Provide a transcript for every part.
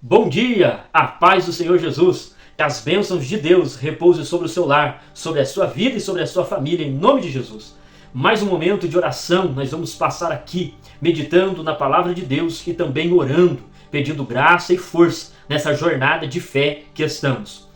Bom dia, a paz do Senhor Jesus, que as bênçãos de Deus repousem sobre o seu lar, sobre a sua vida e sobre a sua família, em nome de Jesus. Mais um momento de oração, nós vamos passar aqui, meditando na palavra de Deus e também orando, pedindo graça e força nessa jornada de fé que estamos.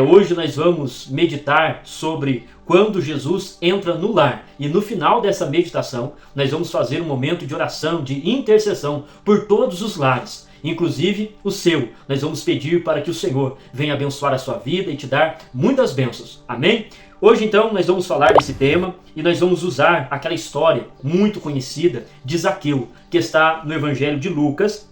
Hoje nós vamos meditar sobre quando Jesus entra no lar. E no final dessa meditação, nós vamos fazer um momento de oração, de intercessão por todos os lares, inclusive o seu. Nós vamos pedir para que o Senhor venha abençoar a sua vida e te dar muitas bênçãos. Amém? Hoje então nós vamos falar desse tema e nós vamos usar aquela história muito conhecida de Zaqueu, que está no Evangelho de Lucas,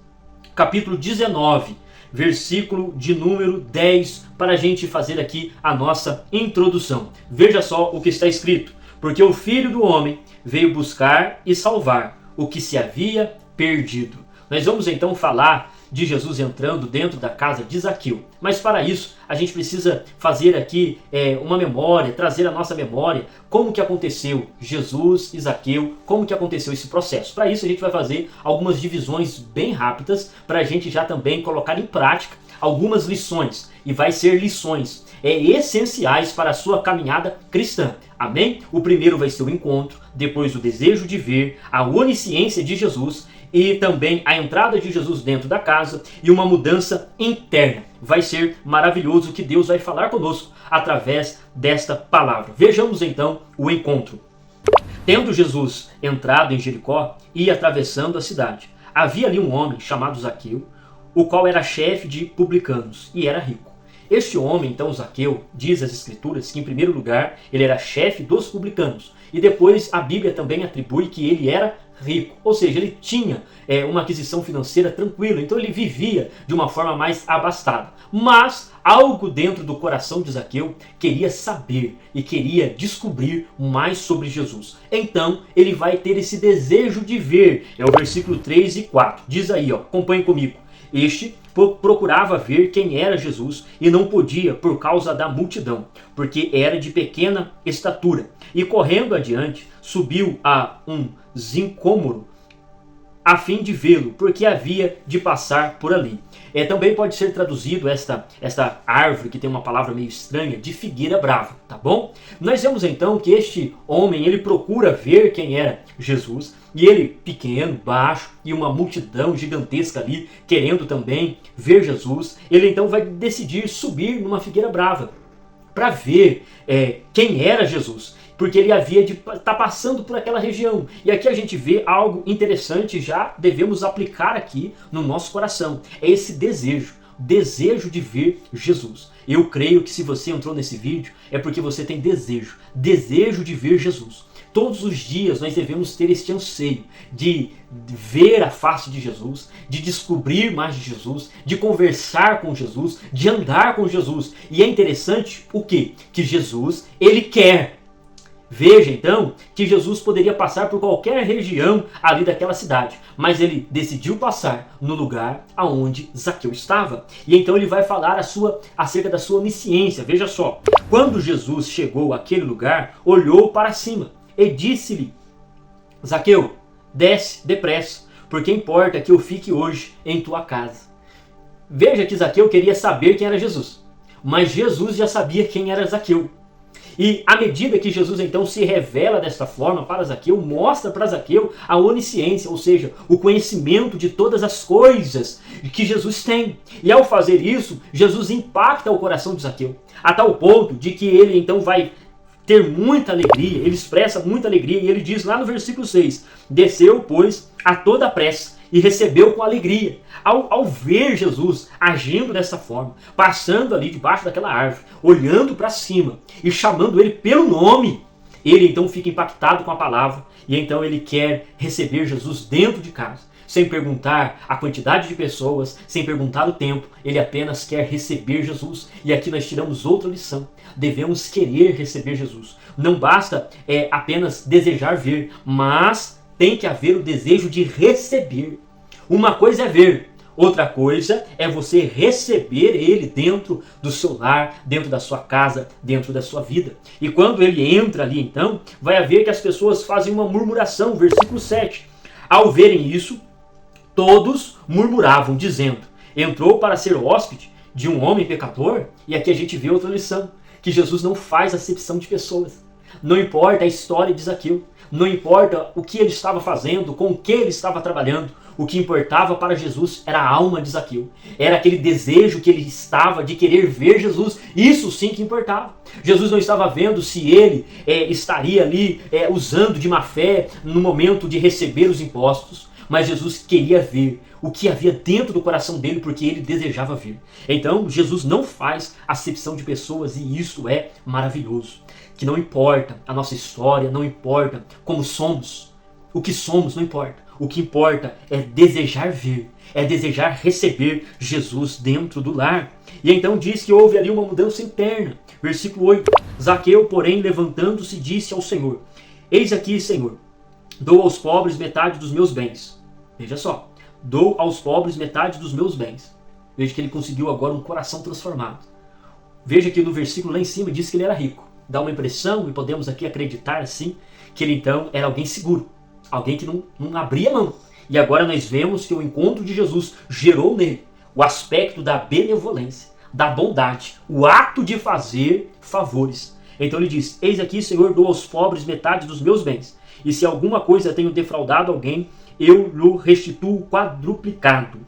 capítulo 19, versículo de número 10, para a gente fazer aqui a nossa introdução. Veja só o que está escrito: porque o Filho do Homem veio buscar e salvar o que se havia perdido. Nós vamos então falar de Jesus entrando dentro da casa de Zaqueu. Mas para isso, a gente precisa fazer aqui uma memória, trazer à nossa memória como que aconteceu Jesus e Zaqueu, como que aconteceu esse processo. Para isso, a gente vai fazer algumas divisões bem rápidas, para a gente já também colocar em prática algumas lições. E vai ser lições essenciais para a sua caminhada cristã. Amém? O primeiro vai ser o encontro, depois o desejo de ver, a onisciência de Jesus, e também a entrada de Jesus dentro da casa e uma mudança interna. Vai ser maravilhoso que Deus vai falar conosco através desta palavra. Vejamos então o encontro. Tendo Jesus entrado em Jericó e atravessando a cidade, havia ali um homem chamado Zaqueu, o qual era chefe de publicanos e era rico. Este homem, então, Zaqueu, diz as Escrituras que, em primeiro lugar, ele era chefe dos publicanos. E depois a Bíblia também atribui que ele era rico. Ou seja, ele tinha uma aquisição financeira tranquila. Então ele vivia de uma forma mais abastada. Mas algo dentro do coração de Zaqueu queria saber e queria descobrir mais sobre Jesus. Então ele vai ter esse desejo de ver. É o versículo 3 e 4. Diz aí, acompanhe comigo. Este procurava ver quem era Jesus e não podia por causa da multidão, porque era de pequena estatura. E correndo adiante, subiu a um sicômoro a fim de vê-lo, porque havia de passar por ali. Também pode ser traduzido esta árvore, que tem uma palavra meio estranha, de figueira brava, tá bom? Nós vemos então que este homem, ele procura ver quem era Jesus, e ele, pequeno, baixo, e uma multidão gigantesca ali, querendo também ver Jesus, ele então vai decidir subir numa figueira brava, para ver quem era Jesus, porque ele havia de estar passando por aquela região. E aqui a gente vê algo interessante, já devemos aplicar aqui no nosso coração. É esse desejo de ver Jesus. Eu creio que se você entrou nesse vídeo, é porque você tem desejo de ver Jesus. Todos os dias nós devemos ter este anseio de ver a face de Jesus, de descobrir mais de Jesus, de conversar com Jesus, de andar com Jesus. E é interessante o quê? Que Jesus, ele quer. Veja então que Jesus poderia passar por qualquer região ali daquela cidade, mas ele decidiu passar no lugar aonde Zaqueu estava. E então ele vai falar acerca da sua onisciência. Veja só, quando Jesus chegou àquele lugar, olhou para cima e disse-lhe: Zaqueu, desce depressa, porque importa que eu fique hoje em tua casa. Veja que Zaqueu queria saber quem era Jesus, mas Jesus já sabia quem era Zaqueu. E à medida que Jesus então se revela desta forma para Zaqueu, mostra para Zaqueu a onisciência, ou seja, o conhecimento de todas as coisas que Jesus tem. E ao fazer isso, Jesus impacta o coração de Zaqueu, a tal ponto de que ele então vai ter muita alegria, ele expressa muita alegria, e ele diz lá no versículo 6, desceu, pois, a toda pressa, e recebeu com alegria. Ao ver Jesus agindo dessa forma, passando ali debaixo daquela árvore, olhando para cima e chamando ele pelo nome, ele então fica impactado com a palavra, e então ele quer receber Jesus dentro de casa, sem perguntar a quantidade de pessoas, sem perguntar o tempo, ele apenas quer receber Jesus. E aqui nós tiramos outra lição: devemos querer receber Jesus. Não basta apenas desejar ver, mas tem que haver o desejo de receber. Uma coisa é ver, outra coisa é você receber ele dentro do seu lar, dentro da sua casa, dentro da sua vida. E quando ele entra ali então, vai haver que as pessoas fazem uma murmuração, versículo 7. Ao verem isso, todos murmuravam, dizendo: entrou para ser hóspede de um homem pecador. E aqui a gente vê outra lição, que Jesus não faz acepção de pessoas. Não importa a história de Zaqueu, não importa o que ele estava fazendo, com o que ele estava trabalhando, o que importava para Jesus era a alma de Zaqueu. Era aquele desejo que ele estava de querer ver Jesus. Isso sim que importava. Jesus não estava vendo se ele estaria ali usando de má fé no momento de receber os impostos. Mas Jesus queria ver o que havia dentro do coração dele, porque ele desejava ver. Então, Jesus não faz acepção de pessoas, e isso é maravilhoso. Que não importa a nossa história, não importa como somos, o que somos não importa. O que importa é desejar ver, é desejar receber Jesus dentro do lar. E então diz que houve ali uma mudança interna. Versículo 8. Zaqueu, porém, levantando-se, disse ao Senhor: Eis aqui, Senhor, dou aos pobres metade dos meus bens. Veja só, dou aos pobres metade dos meus bens. Veja que ele conseguiu agora um coração transformado. Veja que no versículo lá em cima diz que ele era rico. Dá uma impressão, e podemos aqui acreditar assim, que ele então era alguém seguro. Alguém que não abria mão. E agora nós vemos que o encontro de Jesus gerou nele o aspecto da benevolência, da bondade, o ato de fazer favores. Então ele diz: Eis aqui, Senhor, dou aos pobres metade dos meus bens. E se alguma coisa tenho defraudado alguém, eu lhe restituo quadruplicado.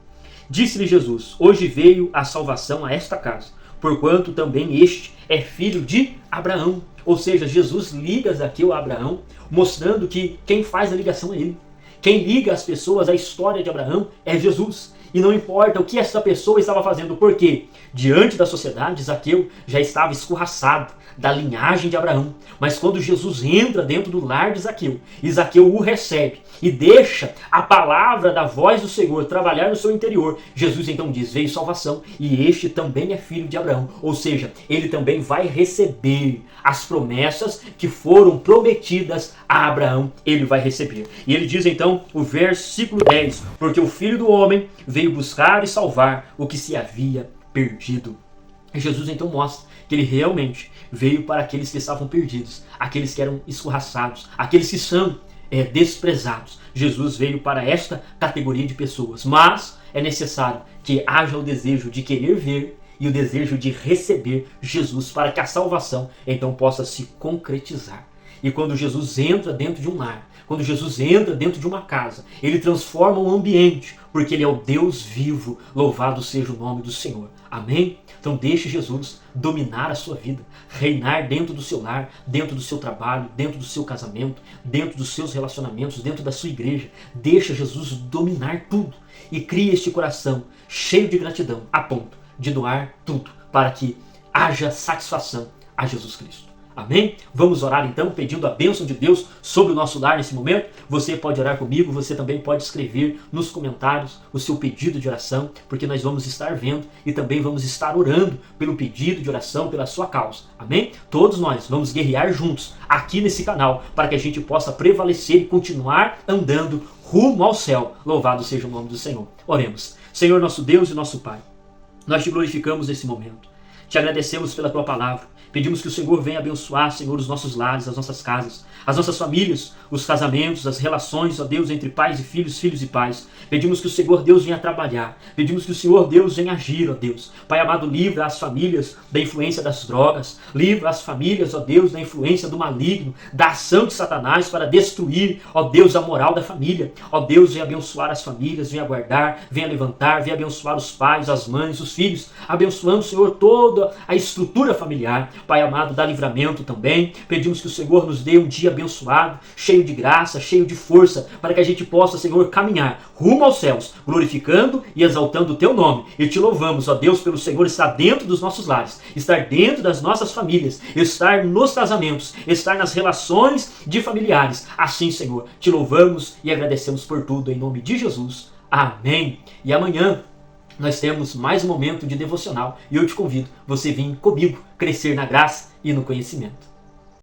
Disse-lhe Jesus: Hoje veio a salvação a esta casa, porquanto também este é filho de Abraão. Ou seja, Jesus liga Zaqueu a Abraão, mostrando que quem faz a ligação é ele. Quem liga as pessoas à história de Abraão é Jesus. E não importa o que essa pessoa estava fazendo, porque diante da sociedade, Zaqueu já estava escorraçado da linhagem de Abraão. Mas quando Jesus entra dentro do lar de Zaqueu, e Zaqueu o recebe e deixa a palavra da voz do Senhor trabalhar no seu interior, Jesus então diz: veio salvação, e este também é filho de Abraão. Ou seja, ele também vai receber as promessas que foram prometidas a Abraão, ele vai receber. E ele diz então o versículo 10: Porque o Filho do Homem veio buscar e salvar o que se havia perdido. E Jesus então mostra que ele realmente veio para aqueles que estavam perdidos, aqueles que eram escorraçados, aqueles que são desprezados. Jesus veio para esta categoria de pessoas, mas é necessário que haja o desejo de querer ver e o desejo de receber Jesus para que a salvação então possa se concretizar. E quando Jesus entra dentro de um lar, quando Jesus entra dentro de uma casa, ele transforma o ambiente, porque ele é o Deus vivo. Louvado seja o nome do Senhor. Amém? Então deixe Jesus dominar a sua vida, reinar dentro do seu lar, dentro do seu trabalho, dentro do seu casamento, dentro dos seus relacionamentos, dentro da sua igreja. Deixa Jesus dominar tudo e crie este coração cheio de gratidão, a ponto de doar tudo para que haja satisfação a Jesus Cristo. Amém? Vamos orar então, pedindo a bênção de Deus sobre o nosso lar nesse momento. Você pode orar comigo, você também pode escrever nos comentários o seu pedido de oração, porque nós vamos estar vendo e também vamos estar orando pelo pedido de oração, pela sua causa. Amém? Todos nós vamos guerrear juntos aqui nesse canal, para que a gente possa prevalecer e continuar andando rumo ao céu. Louvado seja o nome do Senhor. Oremos. Senhor, nosso Deus e nosso Pai, nós te glorificamos nesse momento. Te agradecemos pela tua palavra. Pedimos que o Senhor venha abençoar, Senhor, os nossos lares, as nossas casas, as nossas famílias, os casamentos, as relações, ó Deus, entre pais e filhos, filhos e pais. Pedimos que o Senhor Deus venha trabalhar. Pedimos que o Senhor Deus venha agir, ó Deus. Pai amado, livra as famílias da influência das drogas. Livra as famílias, ó Deus, da influência do maligno, da ação de Satanás para destruir, ó Deus, a moral da família. Ó Deus, venha abençoar as famílias, venha guardar, venha levantar, venha abençoar os pais, as mães, os filhos, abençoando, Senhor, toda a estrutura familiar. Pai amado, dá livramento também. Pedimos que o Senhor nos dê um dia abençoado, cheio de graça, cheio de força, para que a gente possa, Senhor, caminhar rumo aos céus, glorificando e exaltando o teu nome. E te louvamos, ó Deus, pelo Senhor estar dentro dos nossos lares, estar dentro das nossas famílias, estar nos casamentos, estar nas relações de familiares. Assim, Senhor, te louvamos e agradecemos por tudo, em nome de Jesus. Amém. E amanhã nós temos mais um momento de devocional e eu te convido, você vir comigo crescer na graça e no conhecimento.